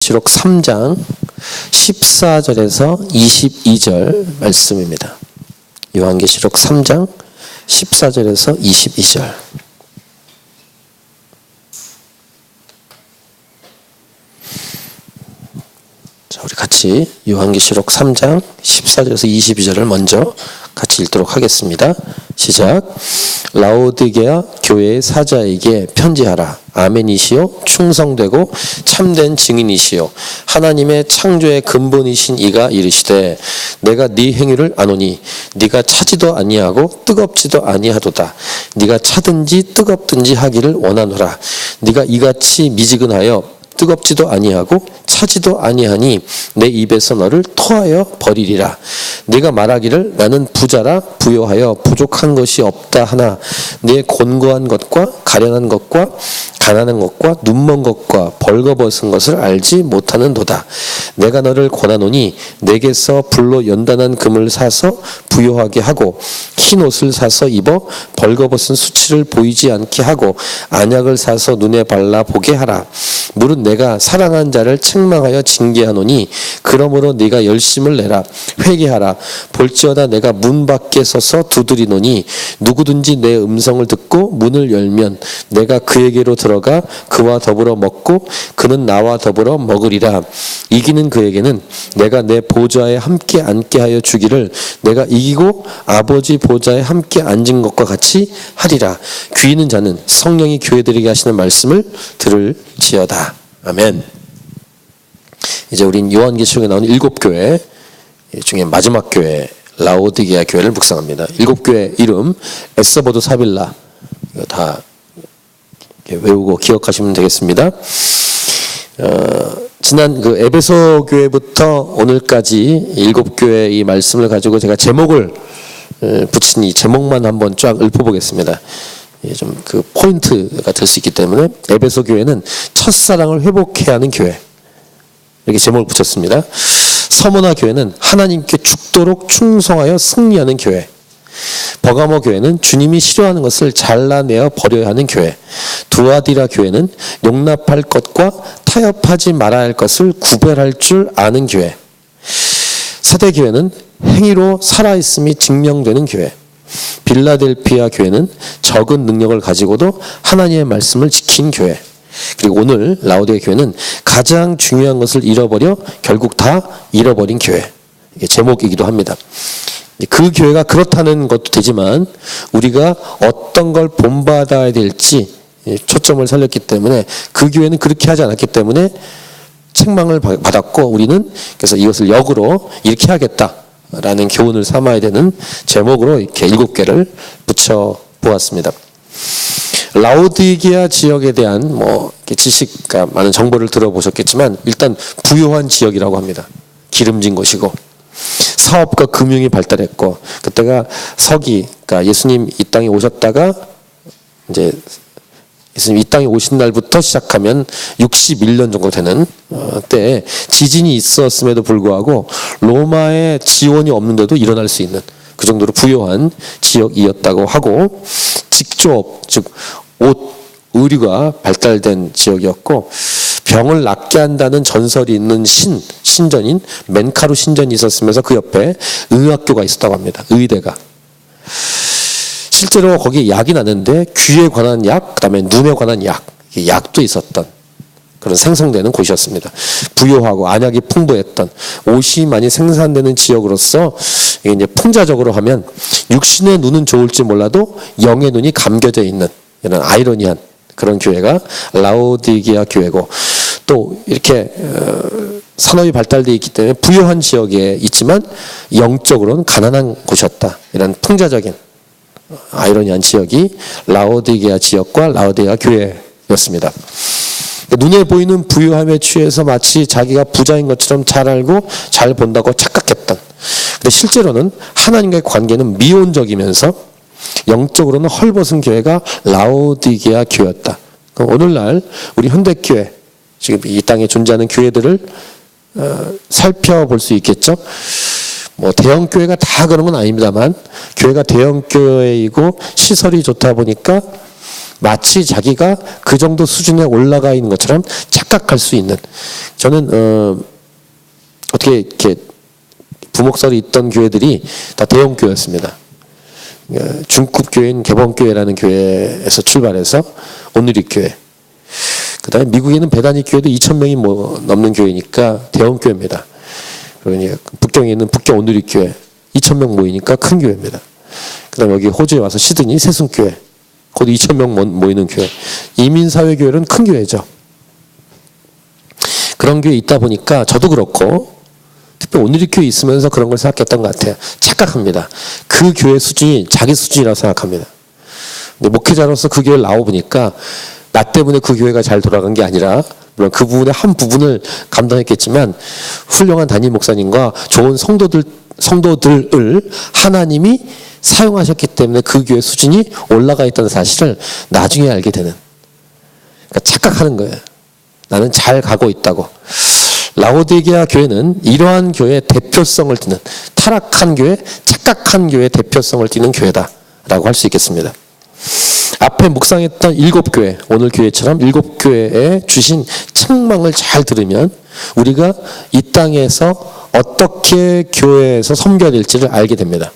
요한계시록 3장 14절에서 22절 말씀입니다. 요한계시록 3장 14절에서 22절. 자, 우리 같이 요한계시록 3장 14절에서 22절을 먼저 같이 읽도록 하겠습니다. 시작. 라오디게아 교회의 사자에게 편지하라. 아멘이시요 충성되고 참된 증인이시요 하나님의 창조의 근본이신 이가 이르시되 내가 네 행위를 아노니 네가 차지도 아니하고 뜨겁지도 아니하도다. 네가 차든지 뜨겁든지 하기를 원하노라. 네가 이같이 미지근하여 뜨겁지도 아니하고 차지도 아니하니 내 입에서 너를 토하여 버리리라. 네가 말하기를 나는 부자라 부요하여 부족한 것이 없다 하나 네 곤고한 것과 가련한 것과 가난한 것과 눈먼 것과 벌거벗은 것을 알지 못하는도다. 내가 너를 권하노니 내게서 불로 연단한 금을 사서 부요하게 하고 흰 옷을 사서 입어 벌거벗은 수치를 보이지 않게 하고 안약을 사서 눈에 발라 보게 하라. 무릇 내가 사랑한 자를 책망하여 징계하노니 그러므로 네가 열심을 내라. 회개하라. 볼지어다 내가 문 밖에 서서 두드리노니 누구든지 내 음성을 듣고 문을 열면 내가 그에게로 들어가 그와 더불어 먹고 그는 나와 더불어 먹으리라. 이기는 그에게는 내가 내 보좌에 함께 앉게 하여 주기를 내가 이기고 아버지 보좌에 함께 앉은 것과 같이 하리라. 귀 있는 자는 성령이 교회들에게 하시는 말씀을 들을지어다. 아멘. 이제 우린 요한계시록에 나오는 7교회 중에 마지막 교회 라오디게아 교회를 묵상합니다. 7교회 이름 에서보드 사빌라 이거 다 외우고 기억하시면 되겠습니다. 지난 그 에베소 교회부터 오늘까지 7교회 이 말씀을 가지고 제가 제목을 붙인 이 제목만 한번 쫙 읊어보겠습니다. 좀 그 포인트가 될 수 있기 때문에 에베소 교회는 첫사랑을 회복해야 하는 교회 이렇게 제목을 붙였습니다. 서머나 교회는 하나님께 죽도록 충성하여 승리하는 교회. 버가모 교회는 주님이 싫어하는 것을 잘라내어 버려야 하는 교회. 두아디라 교회는 용납할 것과 타협하지 말아야 할 것을 구별할 줄 아는 교회. 사대 교회는 행위로 살아있음이 증명되는 교회. 빌라델피아 교회는 적은 능력을 가지고도 하나님의 말씀을 지킨 교회. 그리고 오늘 라오디게아 교회는 가장 중요한 것을 잃어버려 결국 다 잃어버린 교회. 이게 제목이기도 합니다. 그 교회가 그렇다는 것도 되지만 우리가 어떤 걸 본받아야 될지 초점을 살렸기 때문에 그 교회는 그렇게 하지 않았기 때문에 책망을 받았고 우리는 그래서 이것을 역으로 이렇게 하겠다라는 교훈을 삼아야 되는 제목으로 이렇게 7개를 붙여보았습니다. 라오디게아 지역에 대한 지식과 많은 정보를 들어보셨겠지만 일단 부요한 지역이라고 합니다. 기름진 곳이고 사업과 금융이 발달했고 그때가 서기 그러니까 예수님 이 땅에 오셨다가 이제 예수님 이 땅에 오신 날부터 시작하면 61년 정도 되는 때에 지진이 있었음에도 불구하고 로마의 지원이 없는데도 일어날 수 있는 그 정도로 부요한 지역이었다고 하고 직조업 즉 옷, 의류가 발달된 지역이었고 병을 낫게 한다는 전설이 있는 신전인 멘카루 신전이 있었으면서 그 옆에 의학교가 있었다고 합니다. 의대가. 실제로 거기 약이 나는데 귀에 관한 약, 그 다음에 눈에 관한 약도 있었던 그런 생성되는 곳이었습니다. 부요하고 안약이 풍부했던 옷이 많이 생산되는 지역으로서 이게 이제 풍자적으로 하면 육신의 눈은 좋을지 몰라도 영의 눈이 감겨져 있는 이런 아이러니한 그런 교회가 라오디게아 교회고 또 이렇게 산업이 발달되어 있기 때문에 부유한 지역에 있지만 영적으로는 가난한 곳이었다. 이런 풍자적인 아이러니한 지역이 라오디게아 지역과 라오디게아 교회였습니다. 눈에 보이는 부유함에 취해서 마치 자기가 부자인 것처럼 잘 알고 잘 본다고 착각했던 근데 실제로는 하나님과의 관계는 미온적이면서 영적으로는 헐벗은 교회가 라오디게아 교회였다. 그럼 오늘날 우리 현대교회 지금 이 땅에 존재하는 교회들을 살펴볼 수 있겠죠. 대형 교회가 다 그런 건 아닙니다만 교회가 대형 교회이고 시설이 좋다 보니까 마치 자기가 그 정도 수준에 올라가 있는 것처럼 착각할 수 있는, 저는 어떻게 이렇게 부목설이 있던 교회들이 다 대형 교회였습니다. 중급 교회인 개범교회라는 교회에서 출발해서 온누리교회, 그 다음에 미국에는 배단위 교회도 2,000명이 넘는 교회니까 대형 교회입니다. 그러니 북경에 있는 북경 온누리교회 2,000명 모이니까 큰 교회입니다. 그 다음에 여기 호주에 와서 시드니 세순교회, 곧 2,000명 모이는 교회. 이민사회교회는 큰 교회죠. 그런 교회 있다 보니까 저도 그렇고 특히 온누리교회 있으면서 그런 걸 생각했던 것 같아요. 착각합니다. 그 교회 수준이 자기 수준이라고 생각합니다. 근데 목회자로서 그 교회를 나와보니까 나 때문에 그 교회가 잘 돌아간 게 아니라, 물론 그 부분의 한 부분을 감당했겠지만 훌륭한 담임 목사님과 좋은 성도들을 하나님이 사용하셨기 때문에 그 교회 수준이 올라가 있다는 사실을 나중에 알게 되는, 그러니까 착각하는 거예요. 나는 잘 가고 있다고. 라오디게아 교회는 이러한 교회의 대표성을 띠는, 타락한 교회, 착각한 교회의 대표성을 띠는 교회다라고 할 수 있겠습니다. 앞에 묵상했던 7교회, 오늘 교회처럼 7교회에 주신 책망을 잘 들으면 우리가 이 땅에서 어떻게 교회에서 섬겨야 될지를 알게 됩니다.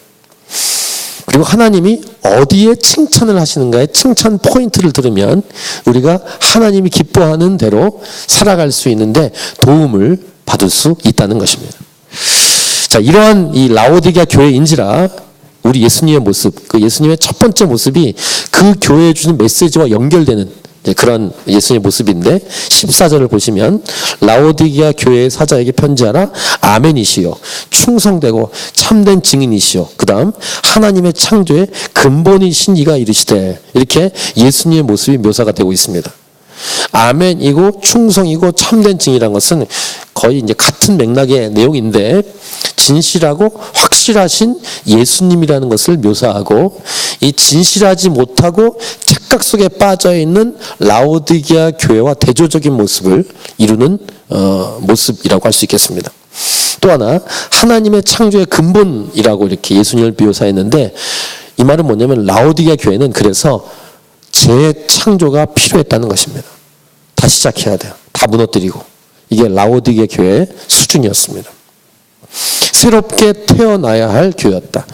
그리고 하나님이 어디에 칭찬을 하시는가의 칭찬 포인트를 들으면 우리가 하나님이 기뻐하는 대로 살아갈 수 있는데 도움을 받을 수 있다는 것입니다. 자, 이러한 이 라오디게아 교회인지라 우리 예수님의 모습, 그 예수님의 첫 번째 모습이 그 교회에 주는 메시지와 연결되는 그런 예수님의 모습인데, 14절을 보시면 라오디게아 교회의 사자에게 편지하라. 아멘이시요 충성되고 참된 증인이시요 그 다음 하나님의 창조의 근본이신 이가 이르시되, 이렇게 예수님의 모습이 묘사가 되고 있습니다. 아멘이고 충성이고 참된 증인이라는 것은 거의 이제 같은 맥락의 내용인데, 진실하고 확실하신 예수님이라는 것을 묘사하고, 이 진실하지 못하고 착각 속에 빠져 있는 라오디게아 교회와 대조적인 모습을 이루는 모습이라고 할 수 있겠습니다. 또 하나, 하나님의 창조의 근본이라고 이렇게 예수님을 묘사했는데, 이 말은 뭐냐면 라오디게아 교회는 그래서 재창조가 필요했다는 것입니다. 다시 시작해야 돼요. 다 무너뜨리고. 이게 라오디게아 교회의 수준이었습니다. 새롭게 태어나야 할 교회였다.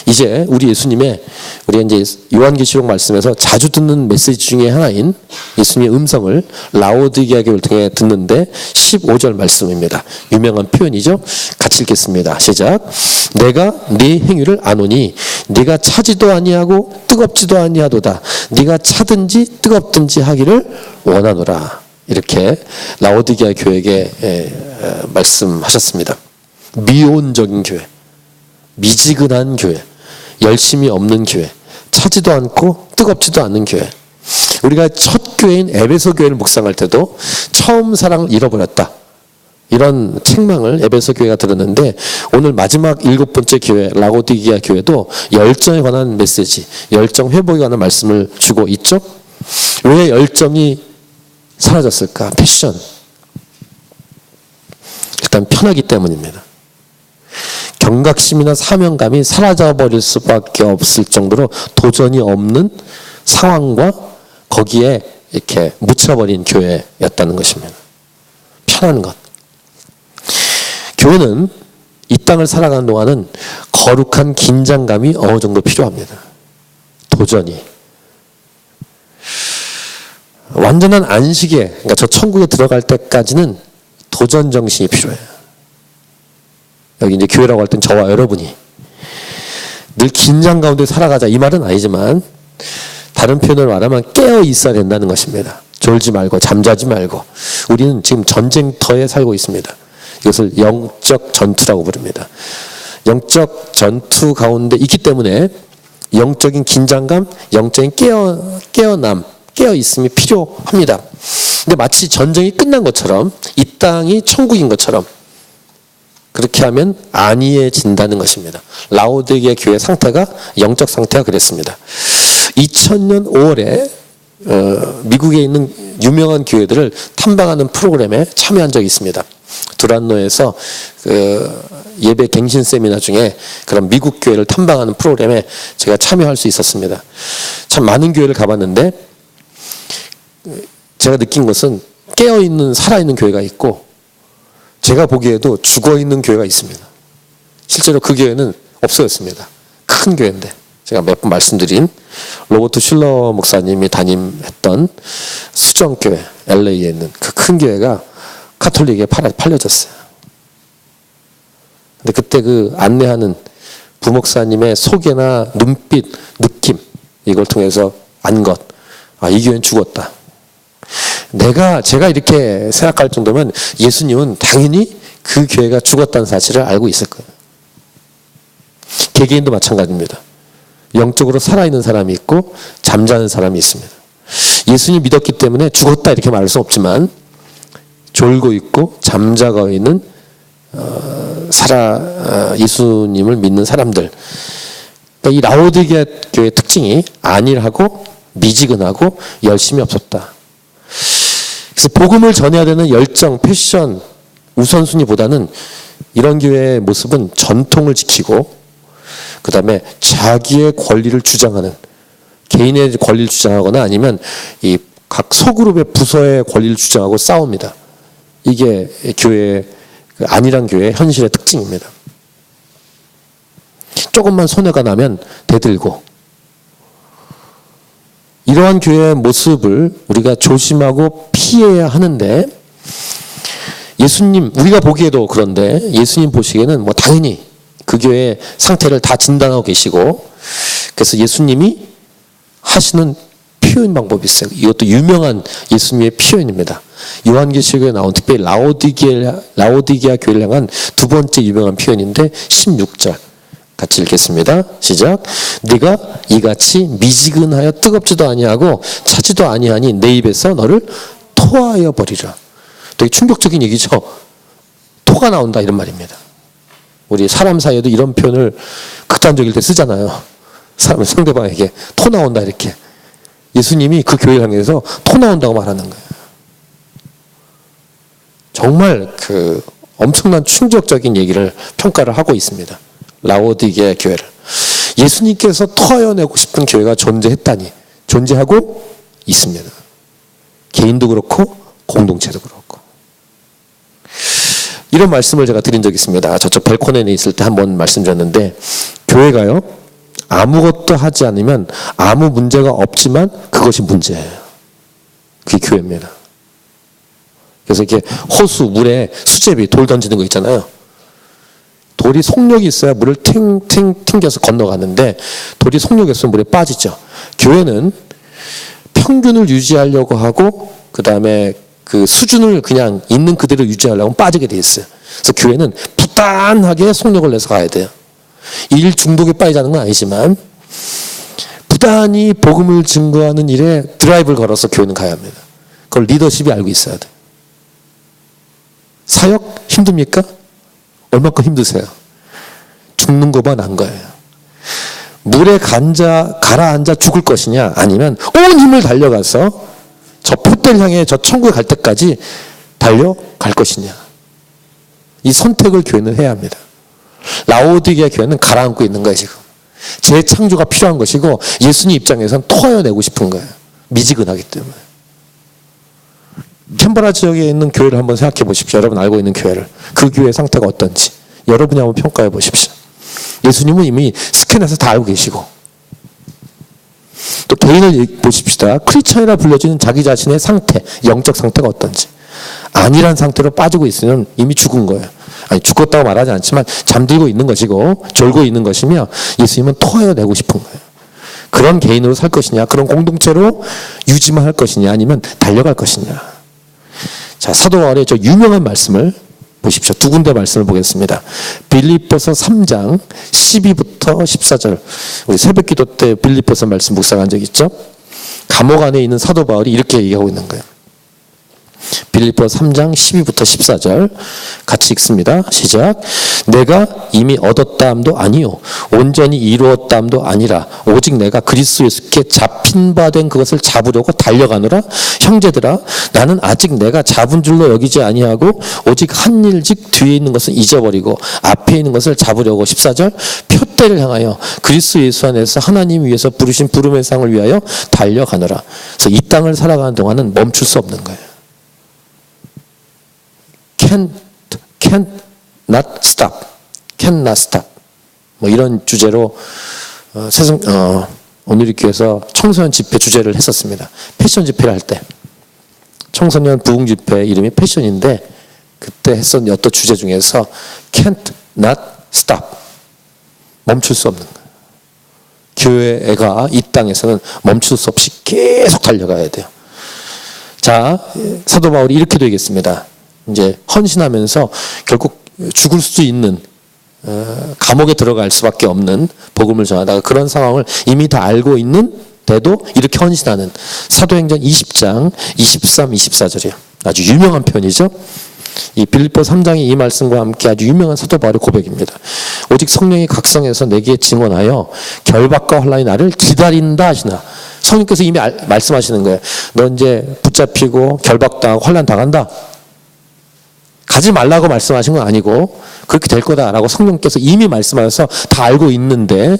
이제 우리 예수님의, 우리 이제 요한계시록 말씀에서 자주 듣는 메시지 중에 하나인 예수님의 음성을 라오디게아 교회를 통해 듣는데 15절 말씀입니다. 유명한 표현이죠. 같이 읽겠습니다. 시작. 내가 네 행위를 아노니 네가 차지도 아니하고 뜨겁지도 아니하도다. 네가 차든지 뜨겁든지 하기를 원하노라. 이렇게 라오디게아 교회에게 말씀하셨습니다. 미온적인 교회, 미지근한 교회, 열심이 없는 교회, 차지도 않고 뜨겁지도 않는 교회. 우리가 첫 교회인 에베소 교회를 묵상할 때도 처음 사랑을 잃어버렸다, 이런 책망을 에베소 교회가 들었는데, 오늘 마지막 7번째 교회 라오디게아 교회도 열정에 관한 메시지, 열정 회복에 관한 말씀을 주고 있죠. 왜 열정이 사라졌을까? 패션, 일단 편하기 때문입니다. 경각심이나 사명감이 사라져버릴 수밖에 없을 정도로 도전이 없는 상황과 거기에 이렇게 묻혀버린 교회였다는 것입니다. 편한 것. 교회는 이 땅을 살아가는 동안은 거룩한 긴장감이 어느 정도 필요합니다. 도전이. 완전한 안식에, 그러니까 저 천국에 들어갈 때까지는 도전 정신이 필요해요. 여기 이제 교회라고 할 땐 저와 여러분이 늘 긴장 가운데 살아가자, 이 말은 아니지만 다른 표현으로 말하면 깨어 있어야 된다는 것입니다. 졸지 말고 잠자지 말고. 우리는 지금 전쟁터에 살고 있습니다. 이것을 영적 전투라고 부릅니다. 영적 전투 가운데 있기 때문에 영적인 긴장감, 영적인 깨어남, 깨어있음이 필요합니다. 근데 마치 전쟁이 끝난 것처럼, 이 땅이 천국인 것처럼 그렇게 하면 안이해진다는 것입니다. 라오디게아 교회 상태가, 영적 상태가 그랬습니다. 2000년 5월에 미국에 있는 유명한 교회들을 탐방하는 프로그램에 참여한 적이 있습니다. 두란노에서 예배 갱신 세미나 중에 그런 미국 교회를 탐방하는 프로그램에 제가 참여할 수 있었습니다. 참 많은 교회를 가봤는데 제가 느낀 것은 깨어있는 살아있는 교회가 있고 제가 보기에도 죽어있는 교회가 있습니다. 실제로 그 교회는 없어졌습니다. 큰 교회인데 제가 몇 번 말씀드린 로버트 슐러 목사님이 담임했던 수정교회 LA에 있는 그 큰 교회가 카톨릭에 팔려졌어요. 근데 그때 그 안내하는 부목사님의 소개나 눈빛, 느낌 이걸 통해서 안 것. 이 교회는 죽었다. 제가 이렇게 생각할 정도면 예수님은 당연히 그 교회가 죽었다는 사실을 알고 있을 거예요. 개개인도 마찬가지입니다. 영적으로 살아있는 사람이 있고 잠자는 사람이 있습니다. 예수님 믿었기 때문에 죽었다 이렇게 말할 수 없지만 졸고 있고 잠자고 있는 예수님을 믿는 사람들. 그러니까 이 라오디게아 교회의 특징이 안일하고 미지근하고 열심이 없었다. 그래서 복음을 전해야 되는 열정, 패션 우선순위보다는 이런 교회의 모습은 전통을 지키고 그 다음에 자기의 권리를 주장하는 개인의 권리를 주장하거나 아니면 이 각 소그룹의 부서의 권리를 주장하고 싸웁니다. 이게 교회의 안일한 교회의 현실의 특징입니다. 조금만 손해가 나면 대들고 이러한 교회의 모습을 우리가 조심하고 피해야 하는데 예수님 우리가 보기에도 그런데 예수님 보시기에는 뭐 당연히 그 교회의 상태를 다 진단하고 계시고 그래서 예수님이 하시는 표현 방법이 있어요. 이것도 유명한 예수님의 표현입니다. 요한계시록에 나온 특별히 라오디게아 교회를 향한 두 번째 유명한 표현인데 16절 같이 읽겠습니다. 시작. 네가 이같이 미지근하여 뜨겁지도 아니하고 차지도 아니하니 내 입에서 너를 토하여 버리라. 되게 충격적인 얘기죠. 토가 나온다 이런 말입니다. 우리 사람 사이에도 이런 표현을 극단적일 때 쓰잖아요. 상대방에게 토 나온다 이렇게. 예수님이 그 교회를 향해서 토 나온다고 말하는 거예요. 정말 그 엄청난 충격적인 얘기를 평가를 하고 있습니다. 라오디게아 교회를. 예수님께서 토하여내고 싶은 교회가 존재하고 있습니다. 개인도 그렇고 공동체도 그렇고. 이런 말씀을 제가 드린 적이 있습니다. 저쪽 벨코넨에 있을 때 한번 말씀드렸는데 교회가요 아무것도 하지 않으면 아무 문제가 없지만 그것이 문제예요. 그게 교회입니다. 그래서 이렇게 호수 물에 수제비 돌 던지는 거 있잖아요. 돌이 속력이 있어야 물을 튕겨서 건너가는데 돌이 속력이 없으면 물에 빠지죠. 교회는 평균을 유지하려고 하고 그 다음에 그 수준을 그냥 있는 그대로 유지하려고 하면 빠지게 돼 있어요. 그래서 교회는 부단하게 속력을 내서 가야 돼요. 일 중독에 빠지자는 건 아니지만 부단히 복음을 증거하는 일에 드라이브를 걸어서 교회는 가야 합니다. 그걸 리더십이 알고 있어야 돼요. 사역 힘듭니까? 얼마큼 힘드세요? 죽는 것만 난 거예요. 물에 가라앉아 죽을 것이냐 아니면 온 힘을 달려가서 저 푯대를 향해 저 천국에 갈 때까지 달려갈 것이냐. 이 선택을 교회는 해야 합니다. 라오디게아 교회는 가라앉고 있는 거예요 지금. 재창조가 필요한 것이고 예수님 입장에서는 토하여내고 싶은 거예요. 미지근하기 때문에. 캔버라 지역에 있는 교회를 한번 생각해 보십시오. 여러분 알고 있는 교회를. 그 교회의 상태가 어떤지 여러분이 한번 평가해 보십시오. 예수님은 이미 스캔해서 다 알고 계시고 또 개인을 보십시다. 크리스천이라 불려지는 자기 자신의 상태, 영적 상태가 어떤지. 안일한 상태로 빠지고 있으면 이미 죽은 거예요. 아니 죽었다고 말하지 않지만 잠들고 있는 것이고 졸고 있는 것이며 예수님은 토하여내고 싶은 거예요. 그런 개인으로 살 것이냐 그런 공동체로 유지만 할 것이냐 아니면 달려갈 것이냐. 자, 사도 바울의 저 유명한 말씀을 보십시오. 두 군데 말씀을 보겠습니다. 빌립보서 3장 12부터 14절. 우리 새벽기도 때 빌립보서 말씀 묵상한 적 있죠? 감옥 안에 있는 사도 바울이 이렇게 얘기하고 있는 거예요. 빌립보서 3장 12부터 14절 같이 읽습니다. 시작. 내가 이미 얻었다함도 아니요 온전히 이루었다함도 아니라 오직 내가 그리스도 예수께 잡힌 바 된 그것을 잡으려고 달려가노라. 형제들아 나는 아직 내가 잡은 줄로 여기지 아니하고 오직 한 일직 뒤에 있는 것을 잊어버리고 앞에 있는 것을 잡으려고 14절 때를 향하여 그리스도 예수 안에서 하나님 위해서 부르신 부름의 상을 위하여 달려가노라. 그래서 이 땅을 살아가는 동안은 멈출 수 없는 거예요. can't not stop. can not stop. 뭐 이런 주제로 오늘 교회에서 청소년 집회 주제를 했었습니다. 패션 집회를 할 때 청소년 부흥 집회 이름이 패션인데 그때 했었던 어떤 주제 중에서 can't not stop. 멈출 수 없는 거예요. 교회가 이 땅에서는 멈출 수 없이 계속 달려가야 돼요. 자, 사도 바울이 이렇게 되겠습니다. 이제 헌신하면서 결국 죽을 수 있는 감옥에 들어갈 수밖에 없는 복음을 전하다가 그런 상황을 이미 다 알고 있는데도 이렇게 헌신하는 사도행전 20장 23, 24절이에요. 아주 유명한 편이죠. 이 빌립보 3장의 이 말씀과 함께 아주 유명한 사도 바울의 고백입니다. 오직 성령이 각성해서 내게 증언하여 결박과 환난이 나를 기다린다 하시나. 성령께서 이미 말씀하시는 거예요. 너 이제 붙잡히고 결박당하고 환난 당한다. 가지 말라고 말씀하신 건 아니고 그렇게 될 거다라고 성령께서 이미 말씀하셔서 다 알고 있는데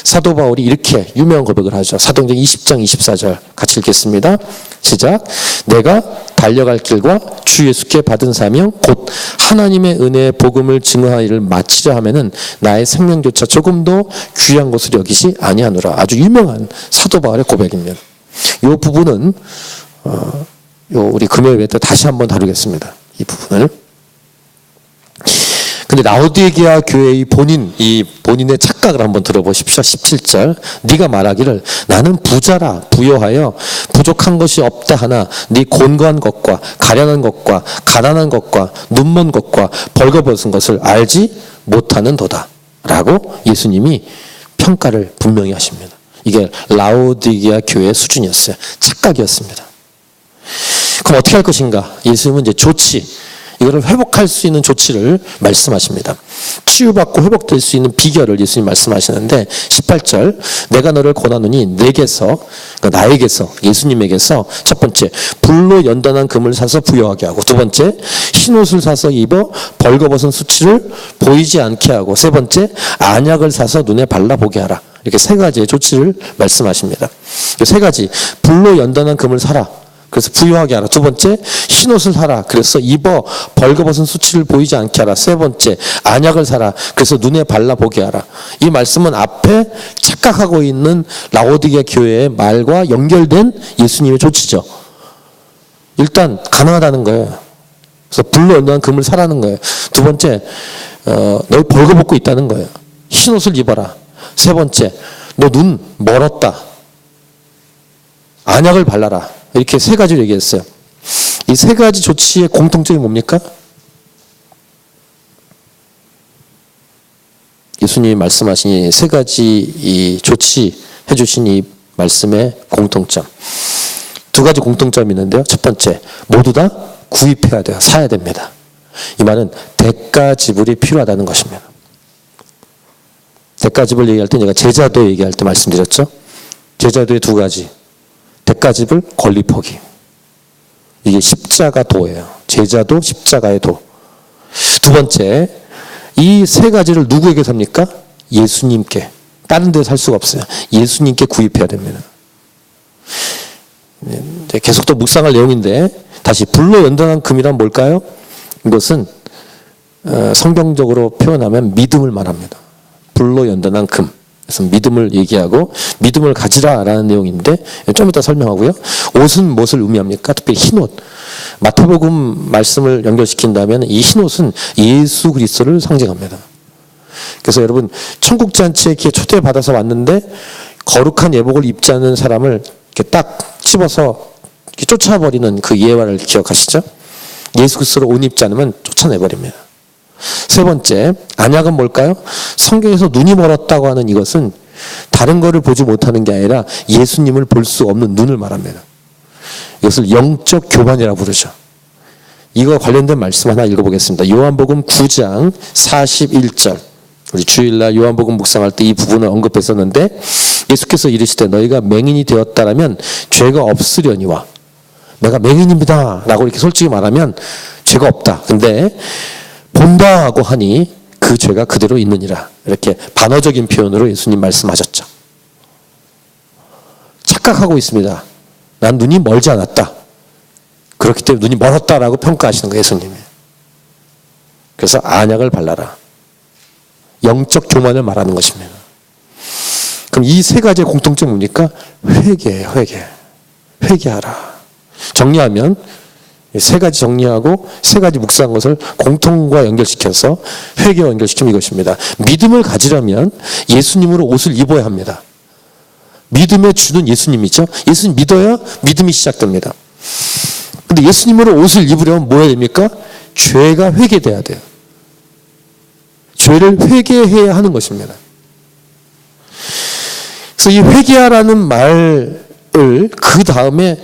사도 바울이 이렇게 유명한 고백을 하죠. 사도행전 20장 24절 같이 읽겠습니다. 시작. 내가 달려갈 길과 주 예수께 받은 사명 곧 하나님의 은혜의 복음을 증언하기를 마치려 하면은 나의 생명조차 조금도 귀한 것으로 여기지 아니하노라. 아주 유명한 사도 바울의 고백입니다. 이 부분은 우리 금요일 예배 때 다시 한번 다루겠습니다. 이 부분을. 근데 라오디게아 교회의 본인의 착각을 한번 들어보십시오. 17절. 네가 말하기를 나는 부자라 부여하여 부족한 것이 없다 하나 네 곤고한 것과 가련한 것과 가난한 것과 눈먼 것과 벌거벗은 것을 알지 못하는 도다 라고 예수님이 평가를 분명히 하십니다. 이게 라오디게아 교회의 수준이었어요. 착각이었습니다. 그럼 어떻게 할 것인가? 예수님은 이제 조치, 이거를 회복할 수 있는 조치를 말씀하십니다. 치유받고 회복될 수 있는 비결을 예수님 말씀하시는데 18절 내가 너를 권하노니 내게서 그러니까 나에게서 예수님에게서 첫 번째 불로 연단한 금을 사서 부여하게 하고 두 번째 흰옷을 사서 입어 벌거벗은 수치를 보이지 않게 하고 세 번째 안약을 사서 눈에 발라보게 하라. 이렇게 세 가지의 조치를 말씀하십니다. 이 세 가지 불로 연단한 금을 사라. 그래서 부유하게 하라. 두 번째, 흰옷을 사라. 그래서 입어 벌거벗은 수치를 보이지 않게 하라. 세 번째, 안약을 사라. 그래서 눈에 발라보게 하라. 이 말씀은 앞에 착각하고 있는 라오디게아 교회의 말과 연결된 예수님의 조치죠. 일단 가능하다는 거예요. 그래서 불로 연단한 금을 사라는 거예요. 두 번째, 너 벌거벗고 있다는 거예요. 흰옷을 입어라. 세 번째, 너 눈 멀었다. 안약을 발라라. 이렇게 세 가지를 얘기했어요. 이 세 가지 조치의 공통점이 뭡니까? 예수님이 말씀하신 이 세 가지 이 조치 해주신 이 말씀의 공통점. 두 가지 공통점이 있는데요. 첫 번째, 모두 다 구입해야 돼요. 사야 됩니다. 이 말은 대가 지불이 필요하다는 것입니다. 대가 지불 얘기할 때 제가 제자도 얘기할 때 말씀드렸죠. 제자도의 두 가지. 대가 지불, 권리 포기. 이게 십자가 도예요. 제자도, 십자가의 도. 두 번째, 이 세 가지를 누구에게 삽니까? 예수님께. 다른 데 살 수가 없어요. 예수님께 구입해야 됩니다. 계속 또 묵상할 내용인데 다시 불로 연단한 금이란 뭘까요? 이것은 성경적으로 표현하면 믿음을 말합니다. 불로 연단한 금. 그래서 믿음을 얘기하고 믿음을 가지라라는 내용인데 좀 이따 설명하고요. 옷은 무엇을 의미합니까? 특별히 흰옷. 마태복음 말씀을 연결시킨다면 이 흰옷은 예수 그리스도를 상징합니다. 그래서 여러분 천국 잔치에 이렇게 초대받아서 왔는데 거룩한 예복을 입지 않는 사람을 이렇게 딱 집어서 이렇게 쫓아버리는 그 예화를 기억하시죠? 예수 그리스도를 옷 입지 않으면 쫓아내버립니다. 세 번째, 안약은 뭘까요? 성경에서 눈이 멀었다고 하는 이것은 다른 거를 보지 못하는 게 아니라 예수님을 볼 수 없는 눈을 말합니다. 이것을 영적 교만이라고 부르죠. 이거 관련된 말씀 하나 읽어보겠습니다. 요한복음 9장 41절. 우리 주일날 요한복음 묵상할 때 이 부분을 언급했었는데 예수께서 이르시되 너희가 맹인이 되었다라면 죄가 없으려니와 내가 맹인입니다 라고 이렇게 솔직히 말하면 죄가 없다. 근데 본다 하고 하니 그 죄가 그대로 있느니라. 이렇게 반어적인 표현으로 예수님 말씀하셨죠. 착각하고 있습니다. 난 눈이 멀지 않았다. 그렇기 때문에 눈이 멀었다라고 평가하시는 거예요, 예수님이. 그래서 안약을 발라라. 영적 교만을 말하는 것입니다. 그럼 이 세 가지의 공통점이 뭡니까? 회개예요, 회개. 회개하라. 정리하면 세 가지 정리하고 세 가지 묵상한 것을 공통과 연결시켜서 회개와 연결시키면 이것입니다. 믿음을 가지려면 예수님으로 옷을 입어야 합니다. 믿음의 주는 예수님이죠. 예수님 믿어야 믿음이 시작됩니다. 근데 예수님으로 옷을 입으려면 뭐 해야 됩니까? 죄가 회개돼야 돼요. 죄를 회개해야 하는 것입니다. 그래서 이 회개하라는 말을 그 다음에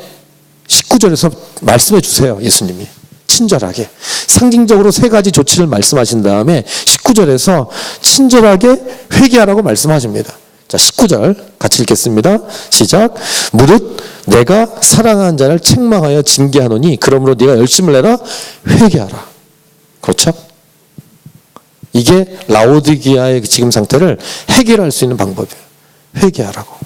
19절에서 말씀해 주세요. 예수님이 친절하게 상징적으로 세 가지 조치를 말씀하신 다음에 19절에서 친절하게 회개하라고 말씀하십니다. 자, 19절 같이 읽겠습니다. 시작. 무릇 내가 사랑하는 자를 책망하여 징계하노니 그러므로 네가 열심을 내라 회개하라. 그렇죠? 이게 라오디게아의 지금 상태를 해결할 수 있는 방법이에요. 회개하라고.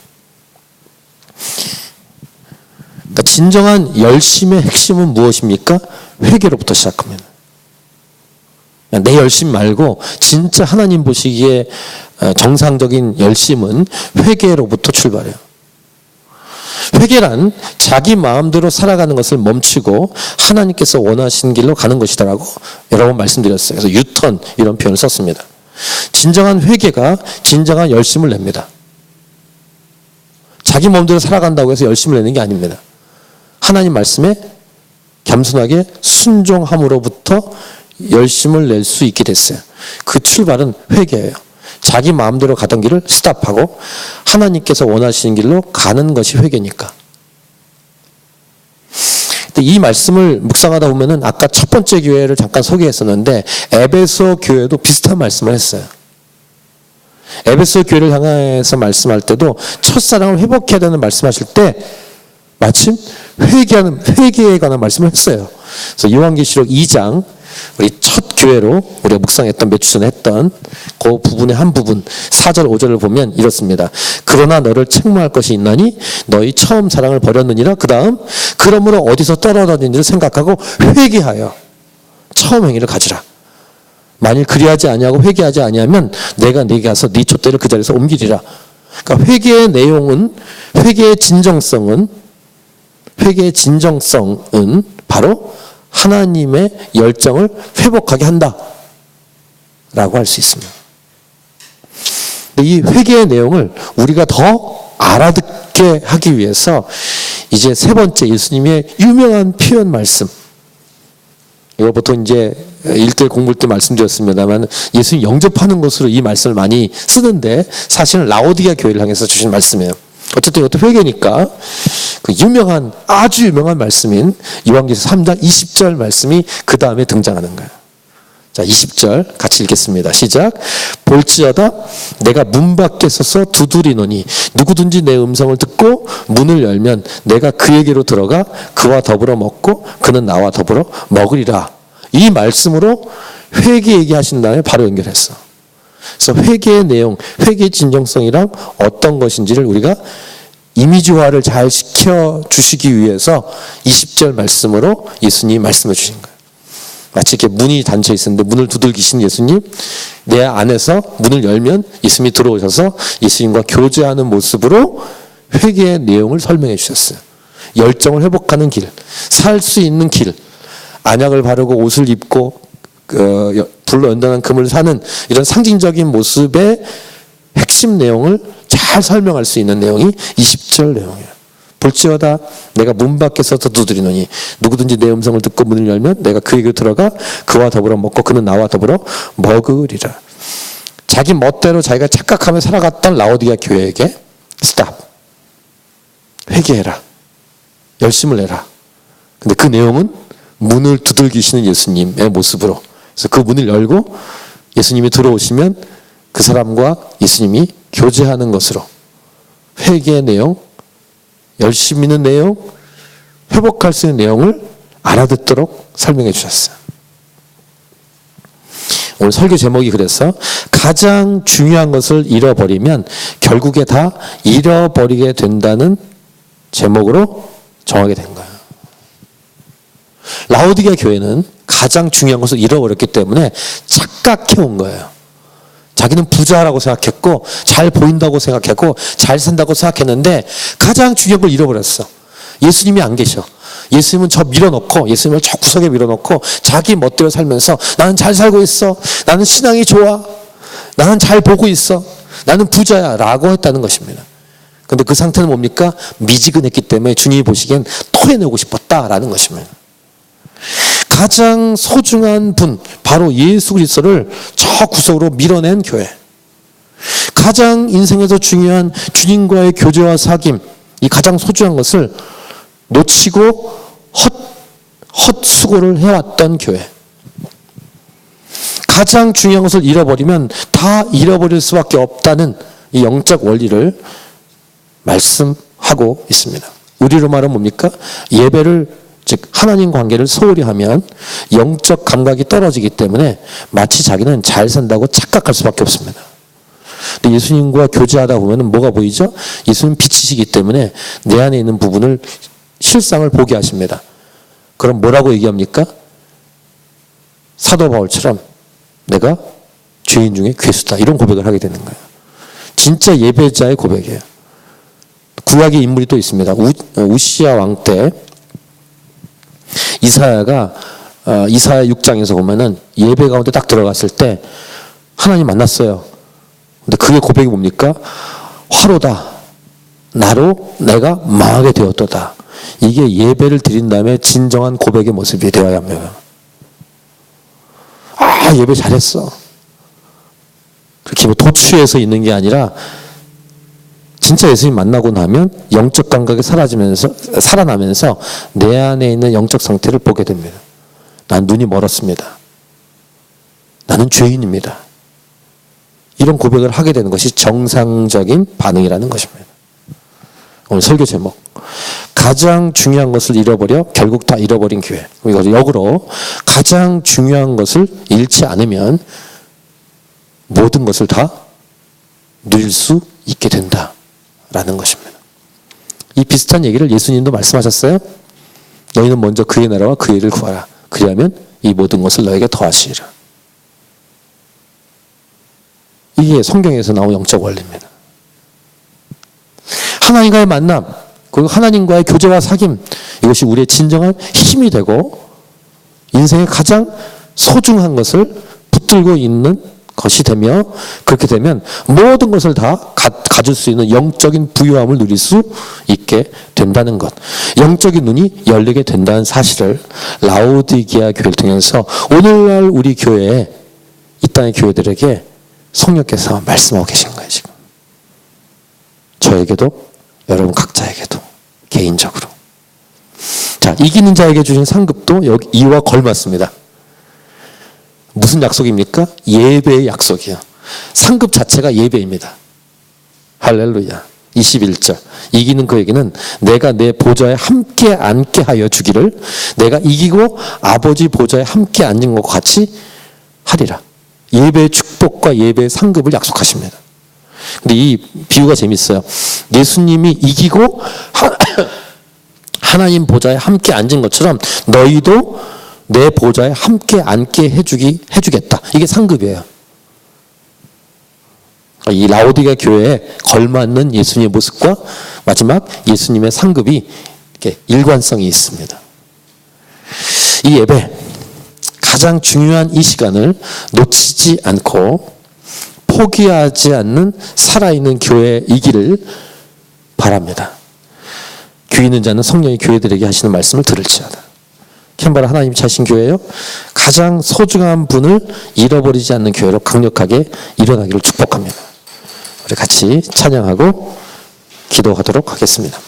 그러니까 진정한 열심의 핵심은 무엇입니까? 회개로부터 시작합니다. 내 열심 말고 진짜 하나님 보시기에 정상적인 열심은 회개로부터 출발해요. 회개란 자기 마음대로 살아가는 것을 멈추고 하나님께서 원하시는 길로 가는 것이다라고 여러 번 말씀드렸어요. 그래서 유턴 이런 표현을 썼습니다. 진정한 회개가 진정한 열심을 냅니다. 자기 마음대로 살아간다고 해서 열심을 내는 게 아닙니다. 하나님 말씀에 겸손하게 순종함으로부터 열심을 낼 수 있게 됐어요. 그 출발은 회개예요. 자기 마음대로 가던 길을 스탑하고 하나님께서 원하시는 길로 가는 것이 회개니까. 근데 이 말씀을 묵상하다 보면은 아까 첫 번째 교회를 잠깐 소개했었는데 에베소 교회도 비슷한 말씀을 했어요. 에베소 교회를 향해서 말씀할 때도 첫사랑을 회복해야 되는 말씀하실 때 마침 회개에 관한 말씀을 했어요. 그래서 요한계시록 2장 우리 첫 교회로 우리가 묵상했던 몇 주 전에 했던 그 부분의 한 부분 4절 5절을 보면 이렇습니다. 그러나 너를 책망할 것이 있나니 너희 처음 사랑을 버렸느니라. 그 다음 그러므로 어디서 떨어졌는지를 생각하고 회개하여 처음 행위를 가지라. 만일 그리하지 아니하고 회개하지 아니하면 내가 네게 가서 네 촛대를 그 자리에서 옮기리라. 그러니까 회개의 내용은 회개의 진정성은 바로 하나님의 열정을 회복하게 한다 라고 할 수 있습니다. 이 회개의 내용을 우리가 더 알아듣게 하기 위해서 이제 세 번째 예수님의 유명한 표현 말씀, 이거 보통 이제 1대1 공부할 때 말씀드렸습니다만 예수님 영접하는 것으로 이 말씀을 많이 쓰는데 사실은 라오디게아 교회를 향해서 주신 말씀이에요. 어쨌든 이것도 회개니까 그 유명한 아주 유명한 말씀인 요한계시록 3장 20절 말씀이 그 다음에 등장하는 거예요. 자, 20절 같이 읽겠습니다. 시작. 볼지어다 내가 문 밖에 서서 두드리노니 누구든지 내 음성을 듣고 문을 열면 내가 그에게로 들어가 그와 더불어 먹고 그는 나와 더불어 먹으리라. 이 말씀으로 회개 얘기하신 다음에 바로 연결했어. 그래서 회개의 내용, 회개의 진정성이란 어떤 것인지를 우리가 이미지화를 잘 시켜주시기 위해서 20절 말씀으로 예수님이 말씀해 주신 거예요. 마치 이렇게 문이 닫혀 있었는데 문을 두들기신 예수님, 내 안에서 문을 열면 예수님이 들어오셔서 예수님과 교제하는 모습으로 회개의 내용을 설명해 주셨어요. 열정을 회복하는 길, 살 수 있는 길, 안약을 바르고 옷을 입고 불로 연단한 금을 사는 이런 상징적인 모습의 핵심 내용을 잘 설명할 수 있는 내용이 20절 내용이에요. 볼지어다 내가 문 밖에 서서 두드리노니 누구든지 내 음성을 듣고 문을 열면 내가 그에게 들어가 그와 더불어 먹고 그는 나와 더불어 먹으리라. 자기 멋대로 자기가 착각하며 살아갔던 라오디게아 교회에게 스탑, 회개해라, 열심을 내라. 근데 그 내용은 문을 두들기시는 예수님의 모습으로, 그래서 그 문을 열고 예수님이 들어오시면 그 사람과 예수님이 교제하는 것으로 회개의 내용, 열심 있는 내용, 회복할 수 있는 내용을 알아듣도록 설명해 주셨어요. 오늘 설교 제목이 그래서 가장 중요한 것을 잃어버리면 결국에 다 잃어버리게 된다는 제목으로 정하게 된 거예요. 라오디게아 교회는 가장 중요한 것을 잃어버렸기 때문에 착각해온 거예요. 자기는 부자라고 생각했고 잘 보인다고 생각했고 잘 산다고 생각했는데 가장 중요한 걸 잃어버렸어. 예수님이 안 계셔. 예수님은 저 밀어넣고, 예수님을 저 구석에 밀어넣고 자기 멋대로 살면서 나는 잘 살고 있어, 나는 신앙이 좋아, 나는 잘 보고 있어, 나는 부자야 라고 했다는 것입니다. 근데 그 상태는 뭡니까? 미지근했기 때문에 주님이 보시기엔 토해내고 싶었다라는 것입니다. 가장 소중한 분, 바로 예수 그리스도를 저 구석으로 밀어낸 교회. 가장 인생에서 중요한 주님과의 교제와 사귐, 이 가장 소중한 것을 놓치고 헛수고를 해왔던 교회. 가장 중요한 것을 잃어버리면 다 잃어버릴 수밖에 없다는 이 영적 원리를 말씀하고 있습니다. 우리로 말하면 뭡니까? 예배를, 즉 하나님 관계를 소홀히 하면 영적 감각이 떨어지기 때문에 마치 자기는 잘 산다고 착각할 수밖에 없습니다. 근데 예수님과 교제하다 보면 뭐가 보이죠? 예수님 빛이시기 때문에 내 안에 있는 부분을, 실상을 보게 하십니다. 그럼 뭐라고 얘기합니까? 사도 바울처럼 내가 죄인 중에 괴수다, 이런 고백을 하게 되는 거예요. 진짜 예배자의 고백이에요. 구약의 인물이 또 있습니다. 우시야 왕 때 이사야가 이사야 6장에서 보면은 예배 가운데 딱 들어갔을 때 하나님 만났어요. 근데 그게 고백이 뭡니까? 화로다, 나로 내가 망하게 되었도다. 이게 예배를 드린 다음에 진정한 고백의 모습이 되어야 합니다. 아, 예배 잘했어. 그렇게 뭐 도취해서 있는 게 아니라 진짜 예수님 만나고 나면 영적 감각이 살아나면서 내 안에 있는 영적 상태를 보게 됩니다. 난 눈이 멀었습니다. 나는 죄인입니다. 이런 고백을 하게 되는 것이 정상적인 반응이라는 것입니다. 오늘 설교 제목, 가장 중요한 것을 잃어버려 결국 다 잃어버린 교회. 이거 역으로 가장 중요한 것을 잃지 않으면 모든 것을 다 누릴 수 있게 된다라는 것입니다. 이 비슷한 얘기를 예수님도 말씀하셨어요. 너희는 먼저 그의 나라와 그의 일을 구하라. 그리하면 이 모든 것을 너에게 더하시리라. 이게 성경에서 나온 영적 원리입니다. 하나님과의 만남, 그리고 하나님과의 교제와 사귐, 이것이 우리의 진정한 힘이 되고 인생의 가장 소중한 것을 붙들고 있는 것이 되며, 그렇게 되면 모든 것을 다 가질 수 있는 영적인 부유함을 누릴 수 있게 된다는 것, 영적인 눈이 열리게 된다는 사실을 라오디게아 교회를 통해서 오늘날 우리 교회에, 이 땅의 교회들에게 성령께서 말씀하고 계신 거예요. 지금 저에게도 여러분 각자에게도 개인적으로. 자, 이기는 자에게 주신 상급도 여기 이와 걸맞습니다. 무슨 약속입니까? 예배의 약속이요. 상급 자체가 예배입니다. 할렐루야. 21절. 이기는 그에게는 내가 내 보좌에 함께 앉게 하여 주기를, 내가 이기고 아버지 보좌에 함께 앉은 것과 같이 하리라. 예배의 축복과 예배의 상급을 약속하십니다. 근데 이 비유가 재밌어요. 예수님이 이기고 하나님 보좌에 함께 앉은 것처럼 너희도 내 보좌에 함께 앉게 해주겠다. 이게 상급이에요. 이 라오디게아 교회에 걸맞는 예수님의 모습과 마지막 예수님의 상급이 이렇게 일관성이 있습니다. 이 예배, 가장 중요한 이 시간을 놓치지 않고 포기하지 않는 살아있는 교회이기를 바랍니다. 귀 있는 자는 성령이 교회들에게 하시는 말씀을 들을지어다. 캔버라 하나님이 차신 교회요, 가장 소중한 분을 잃어버리지 않는 교회로 강력하게 일어나기를 축복합니다. 우리 같이 찬양하고 기도하도록 하겠습니다.